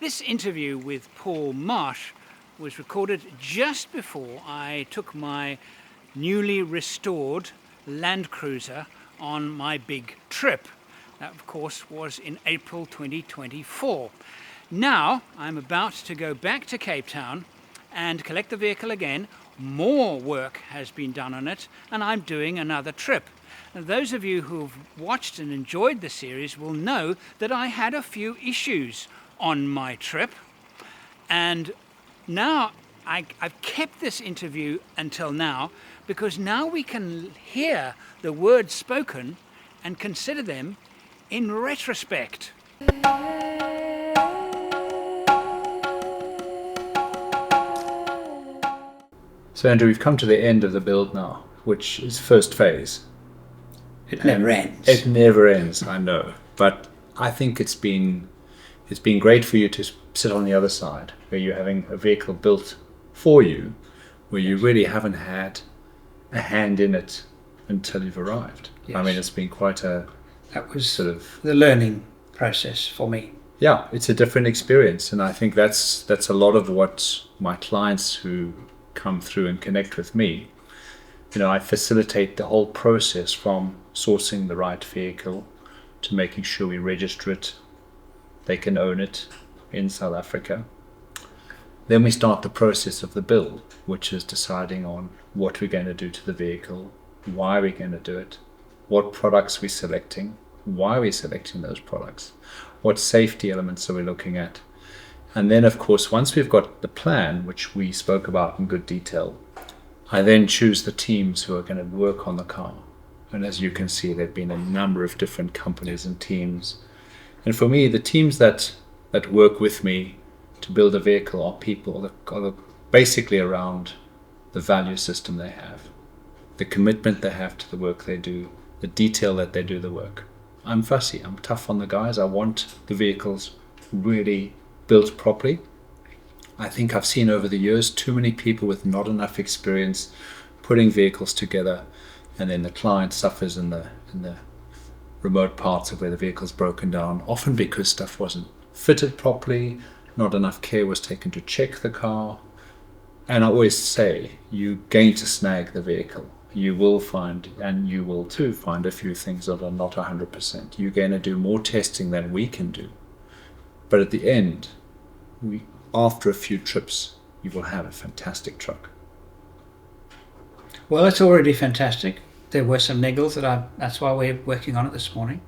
This interview with Paul Marsh was recorded just before I took my newly restored Landcruiser on my big trip. That, of course, was in April 2024. Now I'm about to go back to Cape Town and collect the vehicle again. More work has been done on it, and I'm doing another trip. Now, those of you who've watched and enjoyed the series will know that I had a few issues on my trip, and now I've kept this interview until now because now we can hear the words spoken and consider them in retrospect. So Andrew, we've come to the end of the build now, which is first phase. It never ends. It never ends, I know. But I think it's been great for you to sit on the other side, where you're having a vehicle built for you, where you really haven't had a hand in it until you've arrived. Yes. I mean, it's been quite a... That was sort of the learning process for me. Yeah, it's a different experience, and I think that's a lot of what my clients who come through and connect with me, I facilitate the whole process from sourcing the right vehicle to making sure we register it, they can own it in South Africa. Then we start the process of the build, which is deciding on what we're going to do to the vehicle, why we're going to do it, what products we're selecting, why we're selecting those products, what safety elements are we looking at. And then, of course, once we've got the plan, which we spoke about in good detail, I then choose the teams who are going to work on the car. And as you can see, there have been a number of different companies and teams. And for me, the teams that work with me to build a vehicle are people that are basically around the value system they have, the commitment they have to the work they do, the detail that they do the work. I'm fussy, I'm tough on the guys. I want the vehicles really built properly. I think I've seen over the years too many people with not enough experience putting vehicles together, and then the client suffers in the remote parts of where the vehicle's broken down, often because stuff wasn't fitted properly, not enough care was taken to check the car. And I always say, you're going to snag the vehicle. You will find, and you will too find, a few things that are not 100%. You're going to do more testing than we can do. But at the end, after a few trips, you will have a fantastic truck. Well, it's already fantastic. There were some niggles that's why we're working on it this morning.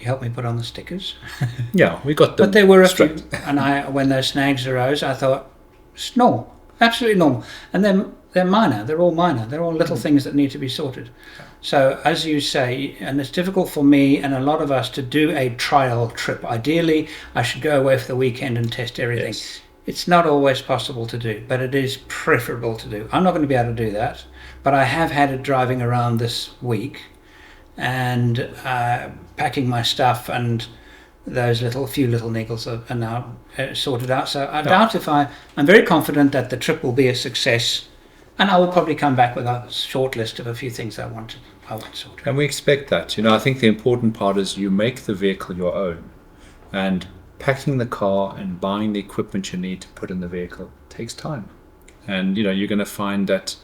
You helped me put on the stickers. Yeah, we got them. But there were a straight. few, and when those snags arose, I thought, it's normal, absolutely normal. And then they're minor, they're all minor, they're all little things that need to be sorted. So as you say, and it's difficult for me and a lot of us to do a trial trip. Ideally, I should go away for the weekend and test everything. Yes. It's not always possible to do, but it is preferable to do. I'm not going to be able to do that, but I have had it driving around this week and packing my stuff, and those few little niggles are now sorted out. So I doubt I'm very confident that the trip will be a success, and I will probably come back with a short list of a few things I want sorted. And we expect that. I think the important part is you make the vehicle your own, and packing the car and buying the equipment you need to put in the vehicle takes time. And you're going to find that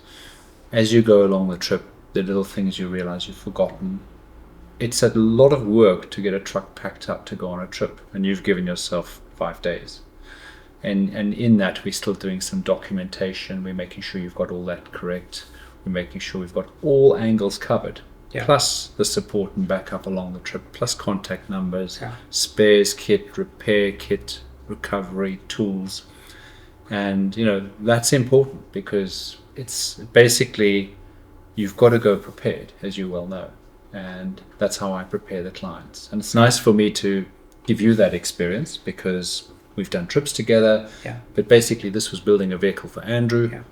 as you go along the trip, the little things you realize you've forgotten. It's a lot of work to get a truck packed up to go on a trip, and you've given yourself 5 days. And in that, we're still doing some documentation. We're making sure you've got all that correct. We're making sure we've got all angles covered. Yeah. Plus the support and backup along the trip, plus contact numbers, Yeah. spares kit, repair kit, recovery tools. And that's important, because it's basically, you've got to go prepared, as you well know. And that's how I prepare the clients. And it's nice for me to give you that experience, because we've done trips together. Yeah. But basically this was building a vehicle for Andrew. Yeah.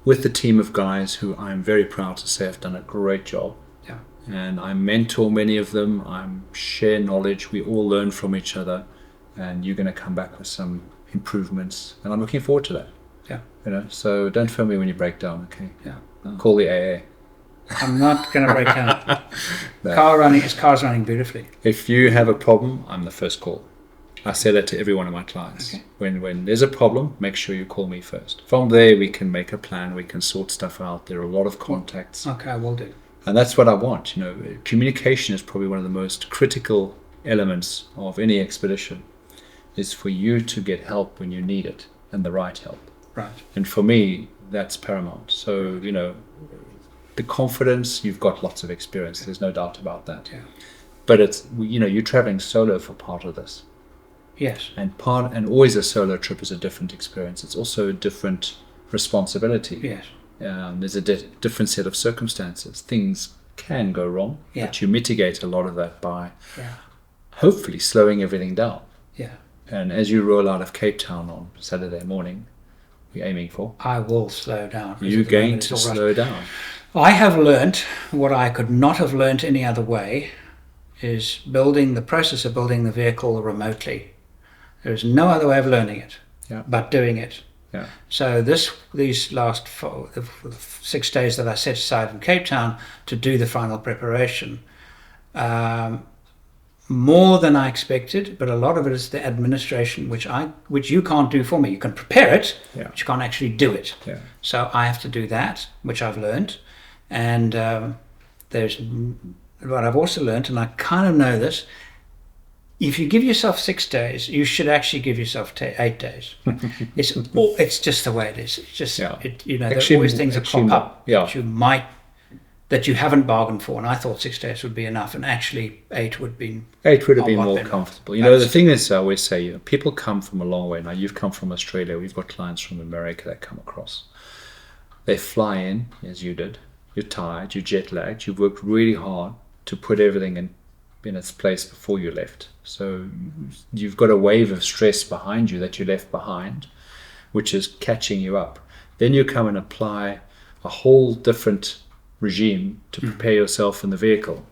With the team of guys who I'm very proud to say have done a great job. Yeah. And I mentor many of them. I share knowledge. We all learn from each other. And you're going to come back with some improvements. And I'm looking forward to that. Yeah. So don't phone me when you break down, okay? Yeah. Call the AA. I'm not going to break down. No. Car's running beautifully. If you have a problem, I'm the first call. I say that to every one of my clients. Okay. When there's a problem, make sure you call me first. From there, we can make a plan. We can sort stuff out. There are a lot of contacts. Okay, I will do. And that's what I want. Communication is probably one of the most critical elements of any expedition, is for you to get help when you need it, and the right help. Right. And for me, that's paramount. So, the confidence, you've got lots of experience. There's no doubt about that. Yeah. But it's, you're traveling solo for part of this. Yes. And always a solo trip is a different experience. It's also a different responsibility. Yes. There's a different set of circumstances. Things can go wrong, Yeah. but you mitigate a lot of that by Yeah. hopefully slowing everything down. Yeah. And as you roll out of Cape Town on Saturday morning, we're aiming for, I will slow down. you're going to slow down. I have learnt what I could not have learnt any other way, is the process of building the vehicle remotely. There is no other way of learning it but doing it. Yeah. So these last 6 days that I set aside in Cape Town to do the final preparation, more than I expected, but a lot of it is the administration, which you can't do for me. You can prepare it, but you can't actually do it. Yeah. So I have to do that, which I've learned. And there's what I've also learned, and I kind of know this: if you give yourself 6 days, you should actually give yourself 8 days. It's just the way it is. It's just there's always things that pop up that you haven't bargained for. And I thought 6 days would be enough, and actually 8 would be. 8 would have been more comfortable. The thing is, I always say, people come from a long way. Now, you've come from Australia. We've got clients from America that come across. They fly in, as you did. You're tired. You're jet lagged. You've worked really hard to put everything in its place before you left. So you've got a wave of stress behind you that you left behind, which is catching you up. Then you come and apply a whole different regime to prepare yourself in the vehicle.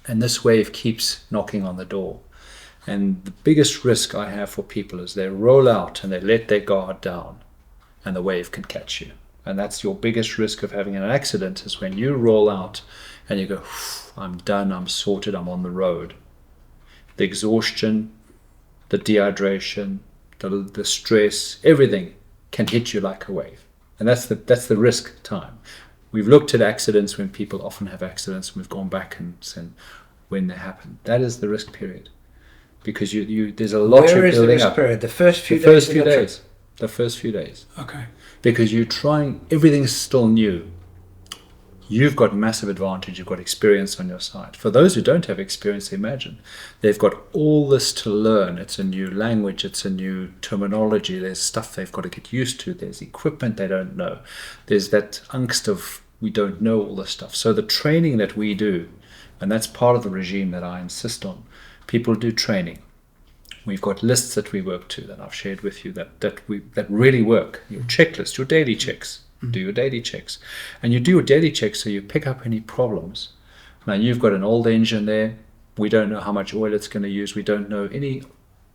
And this wave keeps knocking on the door. And the biggest risk I have for people is they roll out and they let their guard down, and the wave can catch you. And that's your biggest risk of having an accident, is when you roll out and you go, I'm done, I'm sorted, I'm on the road. The exhaustion, the dehydration, the stress, everything can hit you like a wave. And that's the risk time. We've looked at accidents when people often have accidents, and we've gone back and said when they happen. That is the risk period. Because there's a lot you're building up. Where is the risk period? The first few days? The first few days. Okay. Because you're trying, everything's still new. You've got massive advantage. You've got experience on your side. For those who don't have experience, imagine they've got all this to learn. It's a new language. It's a new terminology. There's stuff they've got to get used to. There's equipment they don't know. There's that angst of we don't know all this stuff. So the training that we do, and that's part of the regime that I insist on. People do training. We've got lists that we work to that I've shared with you that really work. Your checklist, your daily checks. Do your daily checks. And you do your daily checks so you pick up any problems. Now, you've got an old engine there. We don't know how much oil it's going to use. We don't know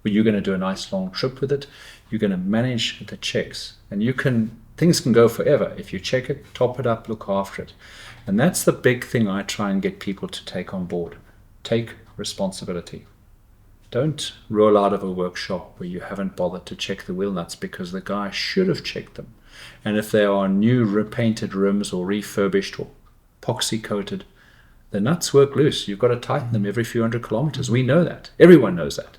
but you're going to do a nice long trip with it. You're going to manage the checks. And things can go forever. If you check it, top it up, look after it. And that's the big thing I try and get people to take on board. Take responsibility. Don't roll out of a workshop where you haven't bothered to check the wheel nuts because the guy should have checked them. And if they are new repainted rims or refurbished or epoxy coated, the nuts work loose. You've got to tighten them every few hundred kilometers. We know that. Everyone knows that.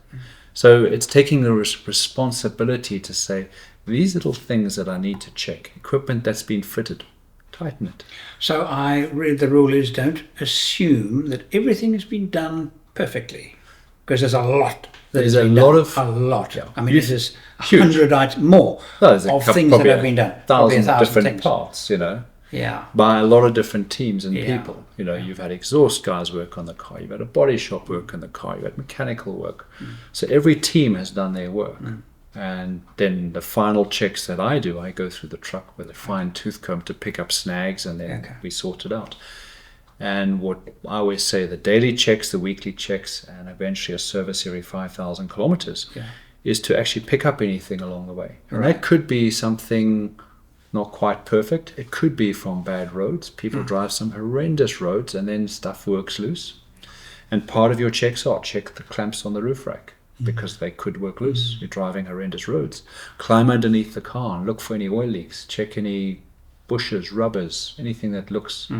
So it's taking the responsibility to say, these little things that I need to check, equipment that's been fitted, tighten it. So I read the rule is don't assume that everything has been done perfectly, because there's a lot. There's a lot. Yeah. I mean, there's 100 items more of things that have been done. Thousands of different parts, Yeah. by a lot of different teams and people. You've had exhaust guys work on the car, you've had a body shop work on the car, you've had mechanical work. So every team has done their work. And then the final checks that I do, I go through the truck with a fine tooth comb to pick up snags, and then we sort it out. And what I always say, the daily checks, the weekly checks, and eventually a service every 5,000 kilometers is to actually pick up anything along the way. And that could be something not quite perfect. It could be from bad roads. People drive some horrendous roads and then stuff works loose. And part of your checks are check the clamps on the roof rack. because they could work loose. You're driving horrendous roads. Climb underneath the car and look for any oil leaks. Check any bushes, rubbers, anything that looks.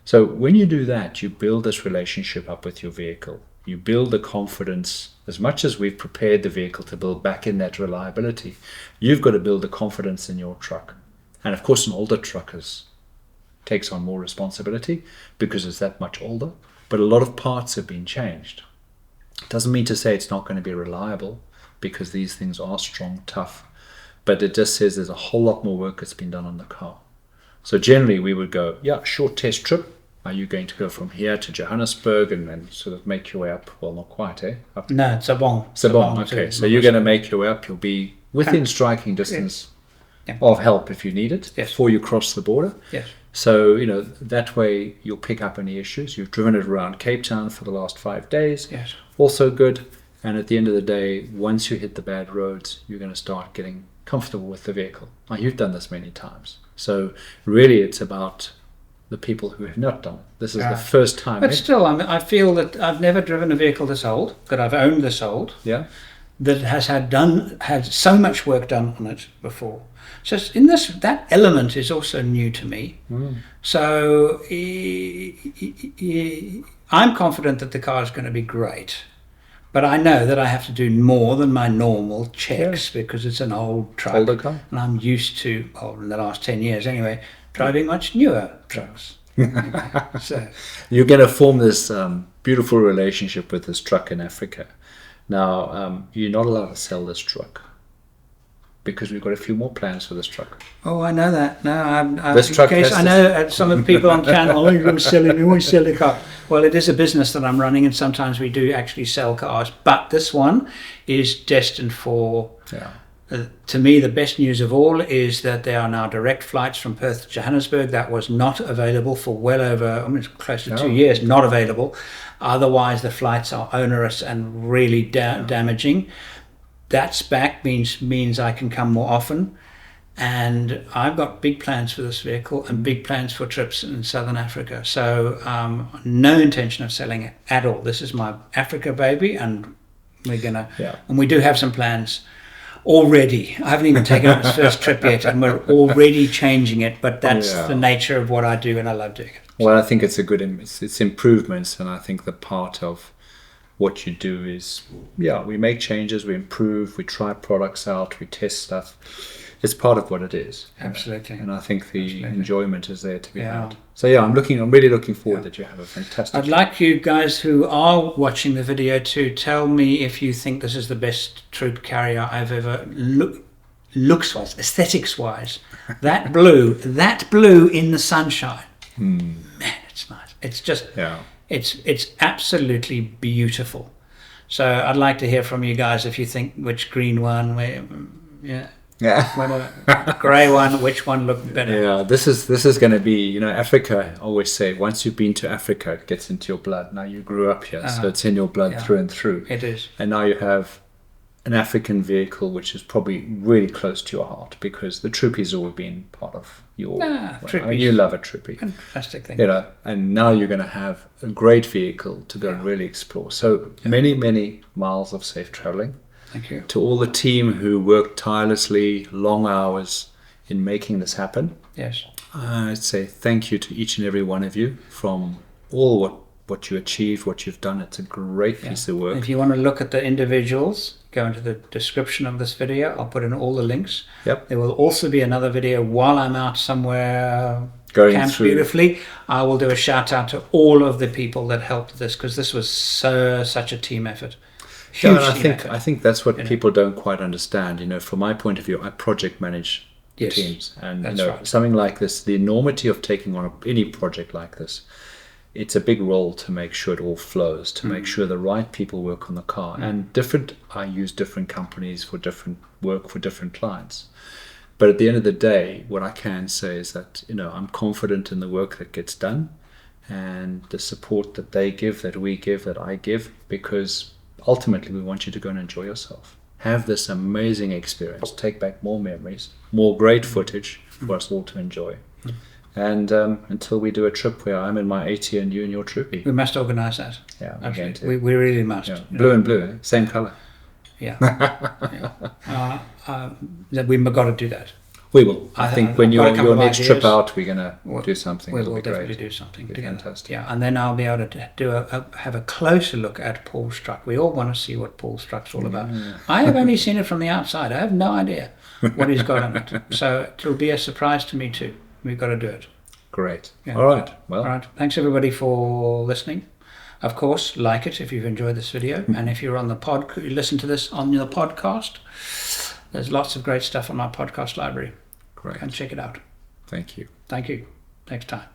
So when you do that, you build this relationship up with your vehicle. You build the confidence. As much as we've prepared the vehicle to build back in that reliability, you've got to build the confidence in your truck. And of course, an older truck takes on more responsibility because it's that much older. But a lot of parts have been changed. Doesn't mean to say it's not going to be reliable, because these things are strong, tough. But it just says there's a whole lot more work that's been done on the car. So generally we would go, yeah, short test trip. Are you going to go from here to Johannesburg and then sort of make your way up? Well, not quite, eh? Up. No, Sabong. Sabong, okay. So you're going to make your way up. You'll be within striking distance of help if you need it before you cross the border. Yes. So, that way you'll pick up any issues. You've driven it around Cape Town for the last 5 days. Yes. Also good. And at the end of the day, once you hit the bad roads, you're going to start getting comfortable with the vehicle. Now, you've done this many times. So really it's about the people who have not done it. This is the first time. But still, I feel that I've never driven a vehicle this old, that I've owned this old. Yeah. That has had so much work done on it before. So in that element is also new to me. So I'm confident that the car is going to be great, but I know that I have to do more than my normal checks because it's an old truck. Older car. And I'm used to, in the last 10 years anyway, driving much newer trucks. So you're going to form this beautiful relationship with this truck in Africa. Now, you're not allowed to sell this truck, because we've got a few more plans for this truck. Oh, I know that. No, this truck I know some of the people on channel, you're going to sell it, you always sell the car. Well, it is a business that I'm running, and sometimes we do actually sell cars. But this one is destined for, to me, the best news of all is that there are now direct flights from Perth to Johannesburg. That was not available for well over, it's close to 2 years, not available. Otherwise, the flights are onerous and really damaging. That's back means I can come more often, and I've got big plans for this vehicle and big plans for trips in Southern Africa. So no intention of selling it at all. This is my Africa baby, and we're gonna and we do have some plans already. I haven't even taken up this first trip yet, and we're already changing it. But that's the nature of what I do, and I love doing it. Well, I think it's it's improvements, and I think the part of what you do is, we make changes, we improve, we try products out, we test stuff. It's part of what it is. Absolutely. And I think the enjoyment is there to be had. So I'm really looking forward that you have a fantastic I'd like you guys who are watching the video to tell me if you think this is the best troop carrier I've ever looks-wise, aesthetics-wise. That blue in the sunshine. Man, it's nice. It's just it's absolutely beautiful. So I'd like to hear from you guys if you think which green one, grey one, which one looked better. Yeah, this is going to be, Africa. I always say, once you've been to Africa, it gets into your blood. Now you grew up here, so it's in your blood through and through. It is. And now you have an African vehicle, which is probably really close to your heart, because the Troopy's always been part of your. You love a Troopy. Fantastic thing. And now you're going to have a great vehicle to go and really explore. So many miles of safe traveling. Thank you. To all the team who worked tirelessly, long hours in making this happen. Yes. I'd say thank you to each and every one of you from all what you achieved, what you've done. It's a great piece of work. If you want to look at the individuals, go into the description of this video. I'll put in all the links. Yep. There will also be another video while I'm out somewhere going through beautifully. I will do a shout out to all of the people that helped this, because this was such a team effort. I think that's what people don't quite understand. From my point of view, I project manage teams, and something like this, the enormity of taking on any project like this, it's a big role to make sure it all flows, to make sure the right people work on the car. And I use different companies for different work for different clients. But at the end of the day, what I can say is that I'm confident in the work that gets done, and the support that they give, that we give, that I give, because ultimately we want you to go and enjoy yourself. Have this amazing experience. Take back more memories, more great footage for us all to enjoy. And until we do a trip where I'm in my AT and you in your Troopy. We must organise that. Yeah, absolutely. We really must. Blue and blue, same colour. Yeah. That we've got to do that. We will. I think when I've got a your couple of next ideas. trip out, we're gonna do something. We It'll will be definitely great. do something It'll be together. fantastic. Yeah, and then I'll be able to do have a closer look at Paul's truck. We all want to see what Paul's truck's all about. I have only seen it from the outside. I have no idea what he's got on it. So it'll be a surprise to me too. We've got to do it. Great. Yeah. All right. Well. All right. Thanks everybody for listening. Of course, like it if you've enjoyed this video, and if you're on the you listen to this on the podcast. There's lots of great stuff on my podcast library. Great. And check it out. Thank you. Thank you. Next time.